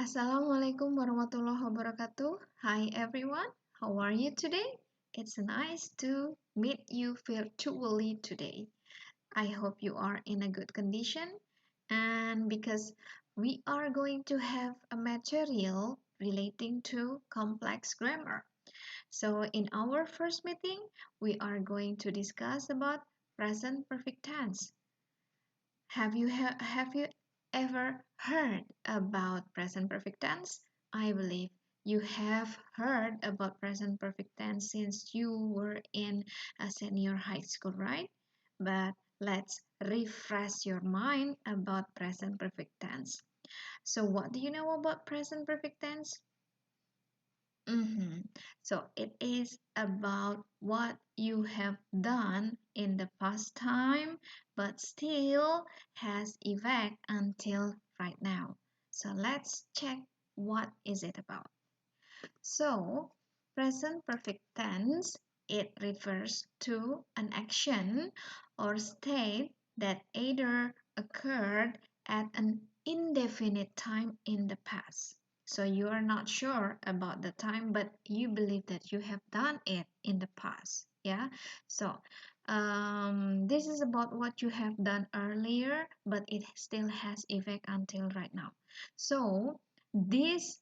Assalamualaikum warahmatullahi wabarakatuh. Hi everyone, how are you today? It's nice to meet you virtually today. I hope you are in a good condition, and because we are going to have a material relating to complex grammar. So in our first meeting, we are going to discuss about present perfect tense. Have you ever heard about present perfect tense? I believe you have heard about present perfect tense since you were in a senior high school, right? But let's refresh your mind about present perfect tense. So what do you know about present perfect tense? So it is about what you have done in the past time, but still has effect until right now. So let's check what is it about. So present perfect tense, it refers to an action or state that either occurred at an indefinite time in the past. So you are not sure about the time, but you believe that you have done it in the past. Yeah. So this is about what you have done earlier, but it still has effect until right now. So these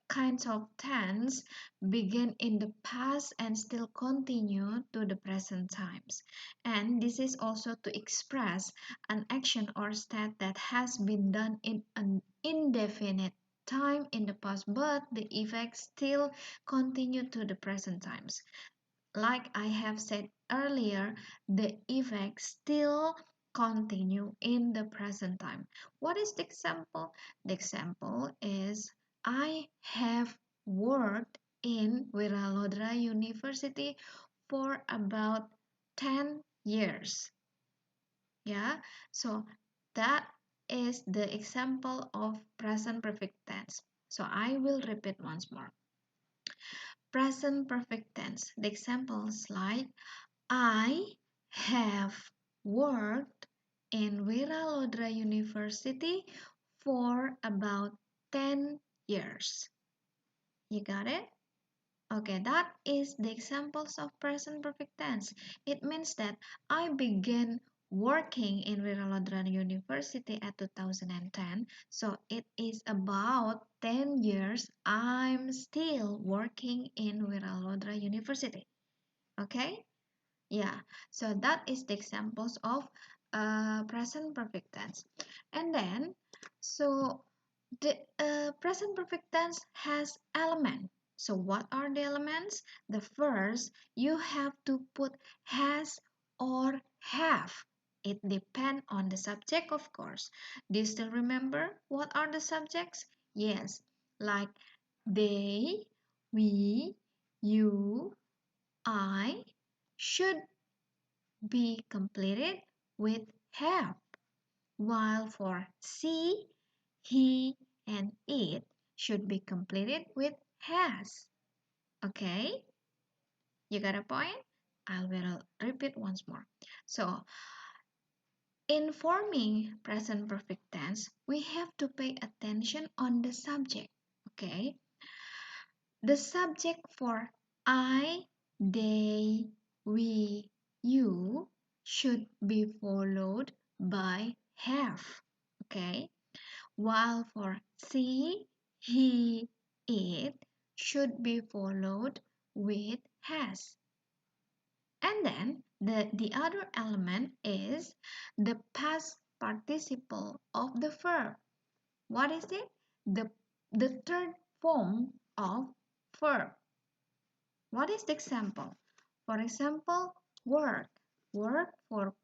kinds of tense begin in the past and still continue to the present times. And this is also to express an action or state that has been done in an indefinite time in the past, but the effects still continue to the present times. Like I have said earlier, the effects still continue in the present time. What is the example? The example is I have worked in Wiralodra University for about 10 years. Yeah, so that is the example of present perfect tense. So I will repeat once more. Present perfect tense. The examples like I have worked in Wiralodra University for about 10 years. You got it? Okay, that is the examples of present perfect tense. It means that I began working in Wiralodra University at 2010. So it is about 10 years I'm still working in Wiralodra University. Okay? Yeah, so that is the examples of present perfect tense. And then, so the present perfect tense has element. So what are the elements? The first, you have to put has or have. It depends on the subject, of course. Do you still remember what are the subjects? Yes, like they, we, you, I, should be completed with have, while for she, he, and it should be completed with has. Okay, you got a point? I will repeat once more. So, in forming present perfect tense, we have to pay attention on the subject. Okay, the subject for I, they, we, you should be followed by have. Okay, while for she, he, it should be followed with has. And then the other element is the past participle of the verb. What is it? The third form of verb. What is the example? For example, work. Work for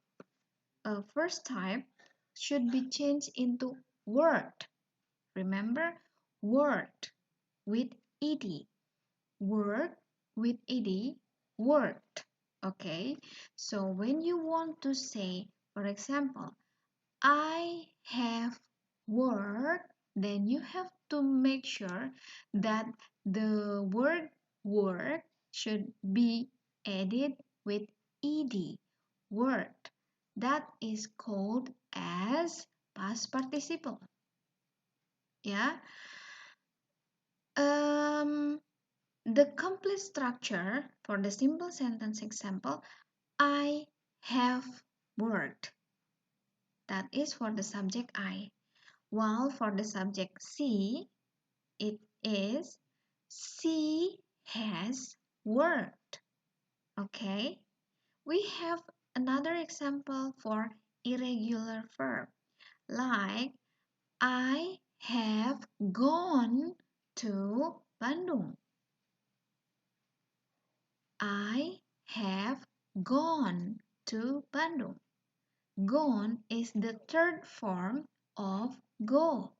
a first type should be changed into worked. Remember, worked with ed. Work with ed, worked. Okay, so when you want to say, for example, I have worked, then you have to make sure that the word work should be added with ed, worked. That is called as past participle. Yeah. The complete structure for the simple sentence example, I have worked. That is for the subject I. While for the subject she, it is she has worked. Okay? We have another example for irregular verb, like I have gone to Bandung. I have gone to Bandung. Gone is the third form of go.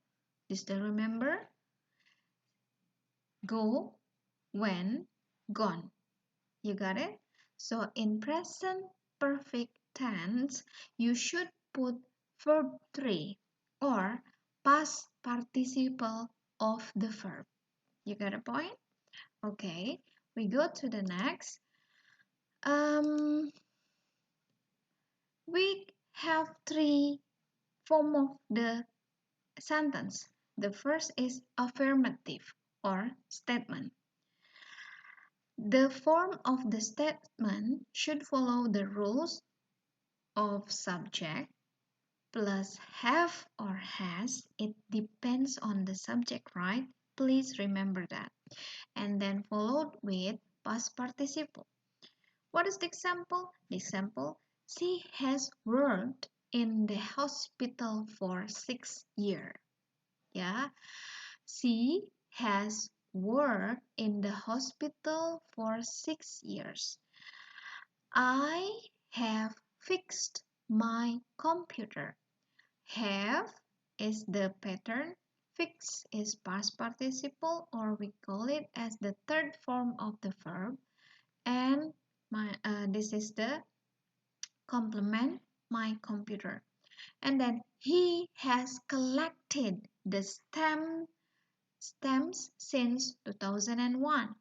You still remember? Go, when, gone. You got it? So in present perfect tense, you should put verb 3 or past participle of the verb. You got a point? Okay, we go to the next. We have 3 form of the sentence. The first is affirmative or statement. The form of the statement should follow the rules of subject plus have or has. It depends on the subject, right? Please remember that. And then followed with past participle. What is the example? The example, she has worked in the hospital for 6 years. Yeah, she has worked in the hospital for 6 years. I have fixed my computer. Have is the pattern, fix is past participle, or we call it as the third form of the verb, and this is the complement, my computer. And then he has collected the stamps since 2001.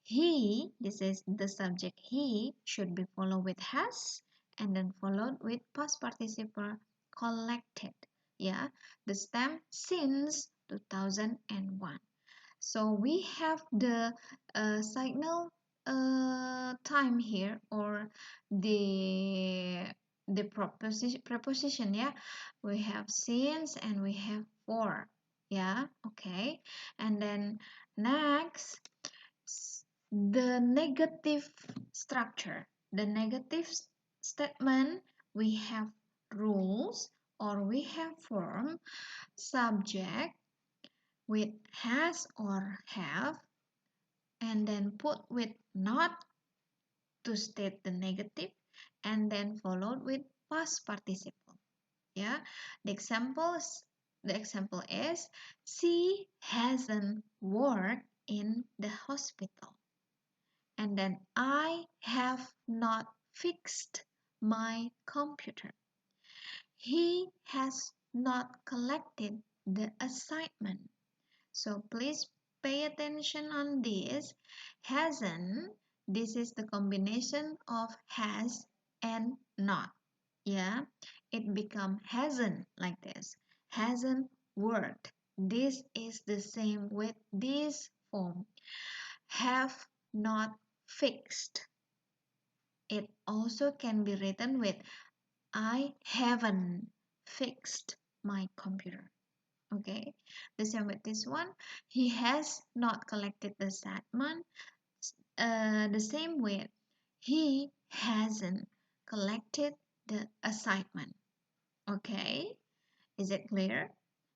He, this is the subject he, should be followed with has and then followed with past participle collected. Yeah, the stamp since 2001. So we have the signal time here, or the preposition. Yeah, we have since and we have for. Yeah, okay. And then next, the negative structure. The negative statement, we have rules or we have form, subject with has or have, and then put with not to state the negative, and then followed with past participle. Yeah, the example is she hasn't worked in the hospital. And then I have not fixed my computer. He has not collected the assignment. So please pay attention on this. Hasn't, this is the combination of has and not. Yeah, it become hasn't like this. Hasn't worked. This is the same with this form. Have not fixed. It also can be written with I haven't fixed my computer. Okay, the same with this one. He has not collected the assignment. The same with he hasn't collected the assignment. Okay, is it clear?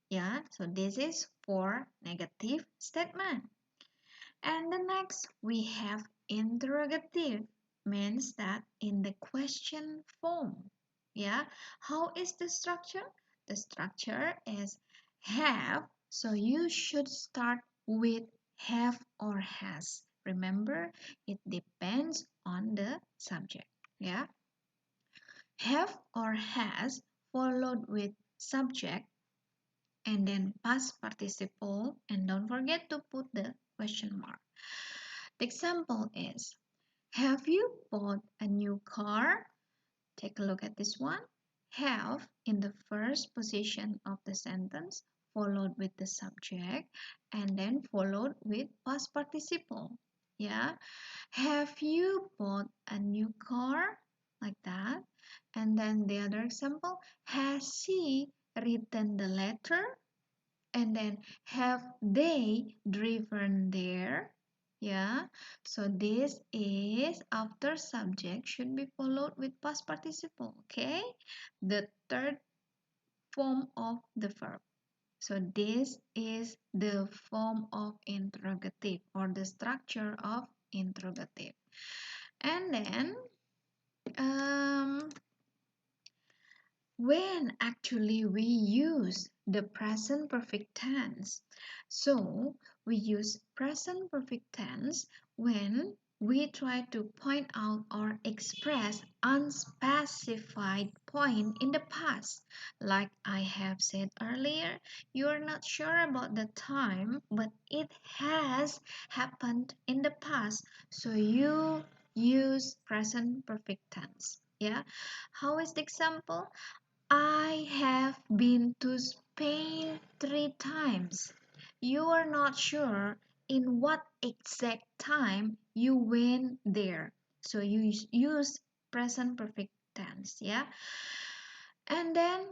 Yeah, so this is for negative statement. And the next we have interrogative, means that in the question form. Yeah, how is the structure? The structure is have, so you should start with have or has. Remember, it depends on the subject. Yeah, have or has followed with subject and then past participle, and don't forget to put the question mark. The example is, have you bought a new car? Take a look at this one. Have in the first position of the sentence followed with the subject, and then followed with past participle. Yeah. Have you bought a new car? Like that. And then the other example, has she written the letter? And then have they driven there? Yeah. So this is after subject should be followed with past participle. Okay. The third form of the verb. So this is the form of interrogative or the structure of interrogative. And then um, when actually we use the present perfect tense. So we use present perfect tense when we try to point out or express unspecified point in the past. Like I have said earlier, you are not sure about the time, but it has happened in the past. So you use present perfect tense. Yeah. How is the example? I have been to Spain 3 times. You are not sure in what exact time you went there. So you use present perfect tense, yeah? And then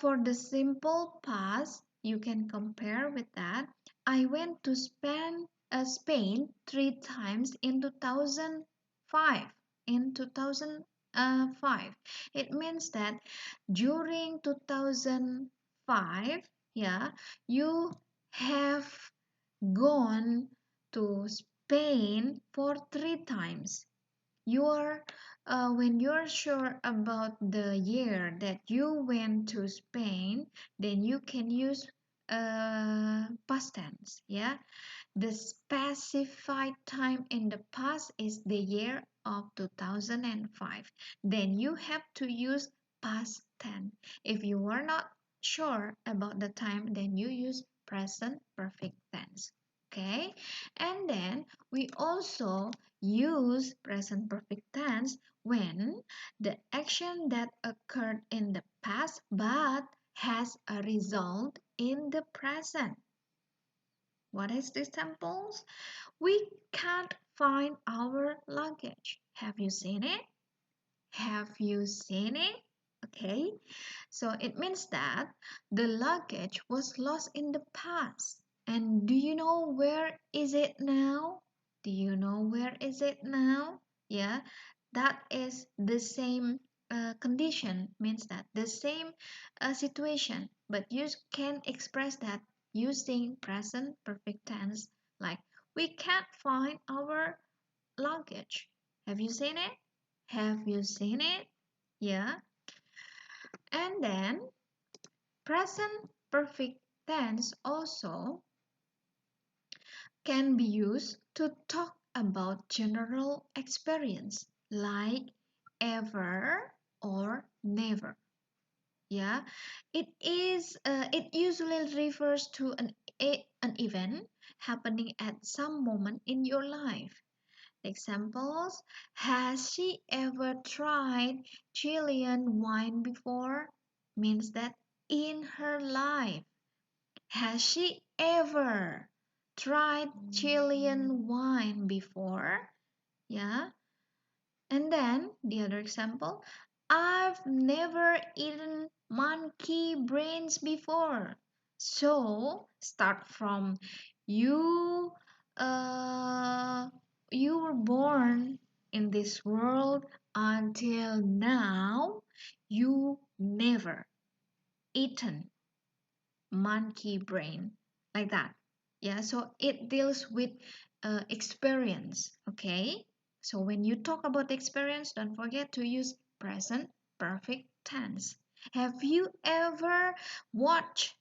for the simple past, you can compare with that. I went to Spain 3 times in 2005. In 2005, it means that during 2005, yeah, you have gone to Spain for 3 times. You're when you're sure about the year that you went to Spain, then you can use past tense. Yeah, the specified time in the past is the year of 2005. Then you have to use past tense. If you are not sure about the time, then you use present perfect tense. Okay, and then we also use present perfect tense when the action that occurred in the past but has a result in the present. What is the examples? We can't find our luggage. Have you seen it? Have you seen it? Okay, so it means that the luggage was lost in the past. And do you know where is it now? Do you know where is it now? Yeah, that is the same condition, means that the same situation, but you can express that using present perfect tense, like we can't find our luggage. Have you seen it? Have you seen it? Yeah. And then present perfect tense also can be used to talk about general experience like ever or never. Yeah, it usually refers to an event happening at some moment in your life. Examples: has she ever tried Chilean wine before? Means that in her life. Has she ever tried Chilean wine before? Yeah. And then the other example, I've never eaten monkey brains before. So start from you uh you were born in this world until now you never eaten monkey brain, like that. Yeah, so it deals with experience. Okay, so when you talk about experience, don't forget to use present perfect tense. Have you ever watched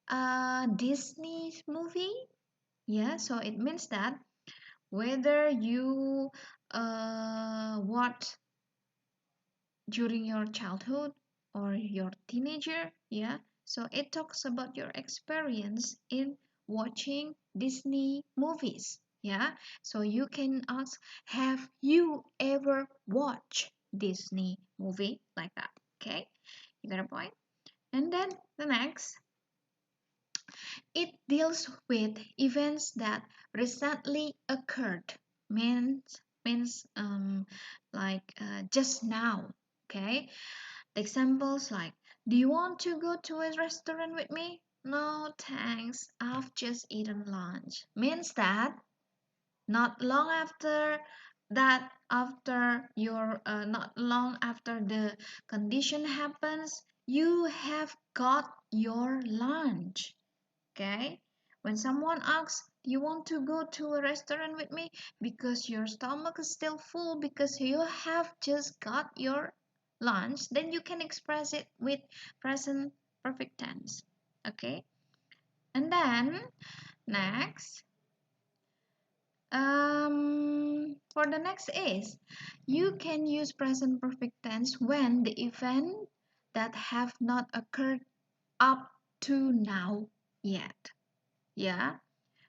a Disney movie? Yeah, so it means that whether you watch during your childhood or your teenager, yeah, so it talks about your experience in watching Disney movies. Yeah, so you can ask, have you ever watched Disney movie, like that? Okay, you got a point. And then the next, It deals with events that recently occurred. Means like just now. Okay. The examples like, do you want to go to a restaurant with me? No, thanks. I've just eaten lunch. Means that not long after not long after the condition happens, you have got your lunch. Okay? When someone asks, do you want to go to a restaurant with me? Because your stomach is still full because you have just got your lunch, then you can express it with present perfect tense. Okay? And then next, for the next is, you can use present perfect tense when the event that have not occurred up to now yet. Yeah.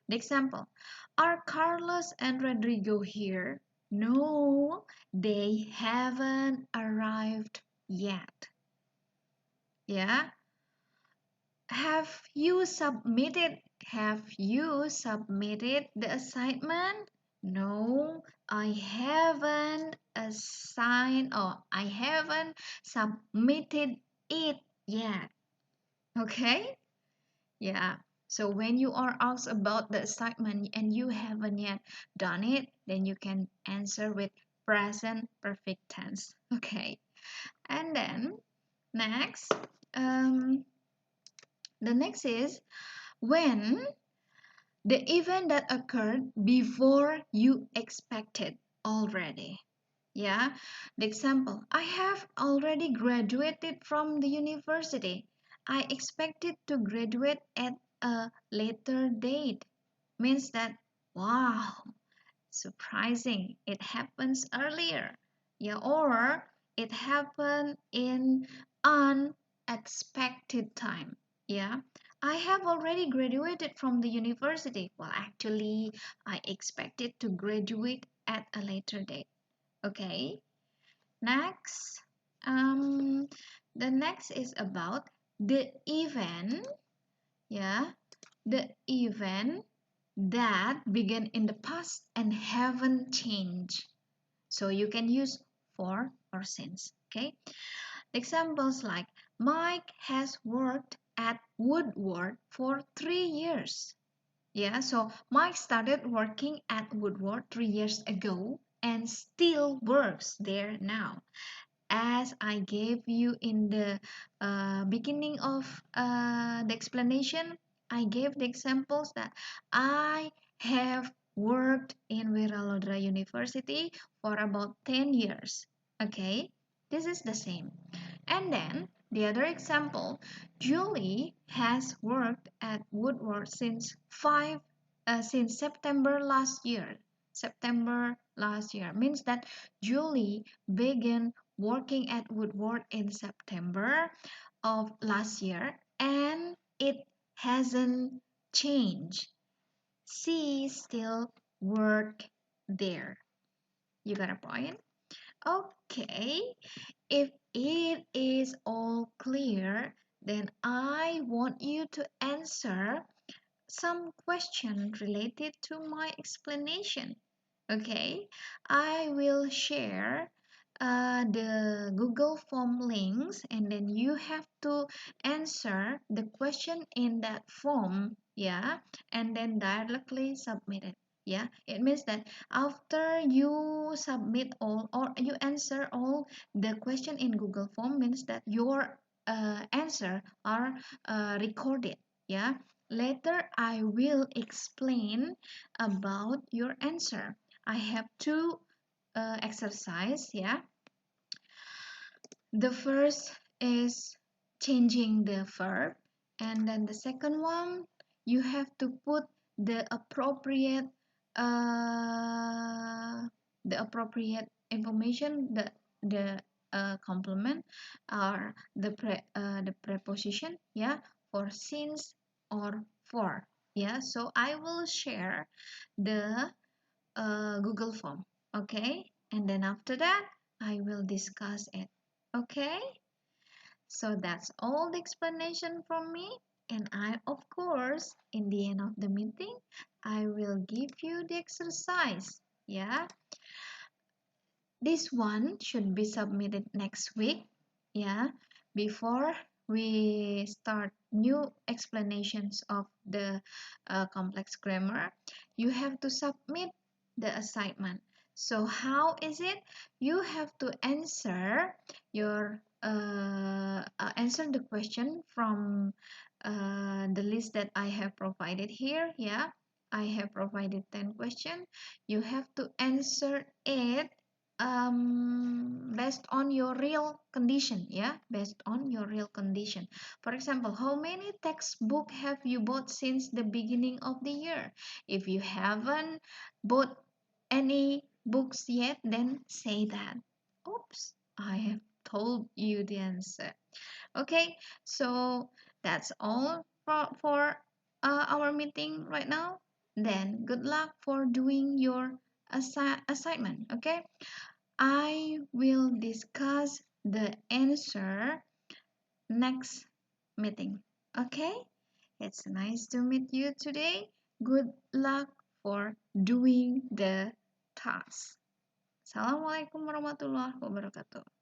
The example, are Carlos and Rodrigo here? No, they haven't arrived yet. Yeah. Have you submitted the assignment? No, I haven't I haven't submitted it yet. Okay? Yeah. So when you are asked about the assignment and you haven't yet done it, then you can answer with present perfect tense. Okay. And then next, um, the next is when the event that occurred before you expected already. Yeah. The example, I have already graduated from the university. I expected to graduate at a later date. Means that, wow, surprising. It happens earlier. Yeah, or it happened in unexpected time. Yeah. I have already graduated from the university. Well, actually, I expected to graduate at a later date. Okay. Next, the next is about the event, yeah, the event that began in the past and haven't changed. So you can use for or since, okay? Examples like Mike has worked at Woodward for 3 years. Yeah, so Mike started working at Woodward 3 years ago and still works there now. As I gave you in the beginning of the explanation, I gave the examples that I have worked in Wiralodra University for about 10 years. Okay, this is the same. And then the other example, Julie has worked at Woodward since September last year. September last year means that Julie began working at Woodward in September of last year and it hasn't changed. She still work there. You got a point? Okay. If it is all clear, then I want you to answer some question related to my explanation. Okay, I will share the Google Form links and then you have to answer the question in that form, yeah, and then directly submit it. Yeah, it means that after you submit all or you answer all the question in Google Form means that your answer are recorded. Yeah, later I will explain about your answer. I have two exercise, yeah. The first is changing the verb, and then the second one you have to put the appropriate uh, information, the complement or the preposition, yeah, for since or for, yeah. So I will share the Google form. Okay, and then after that I will discuss it. Okay, so that's all the explanation from me. And of course, in the end of the meeting, I will give you the exercise. Yeah, this one should be submitted next week. Yeah, before we start new explanations of the complex grammar, you have to submit the assignment. So how is it? You have to answer the question from the list that I have provided here. Yeah, I have provided 10 questions. You have to answer it based on your real condition. Yeah, based on your real condition. For example, how many textbook have you bought since the beginning of the year? If you haven't bought any books yet, then say that. Oops, I have told you the answer. Okay, so that's all for our meeting right now. Then good luck for doing your assignment. Okay, I will discuss the answer next meeting. Okay, it's nice to meet you today. Good luck for doing the task. Assalamualaikum warahmatullahi wabarakatuh.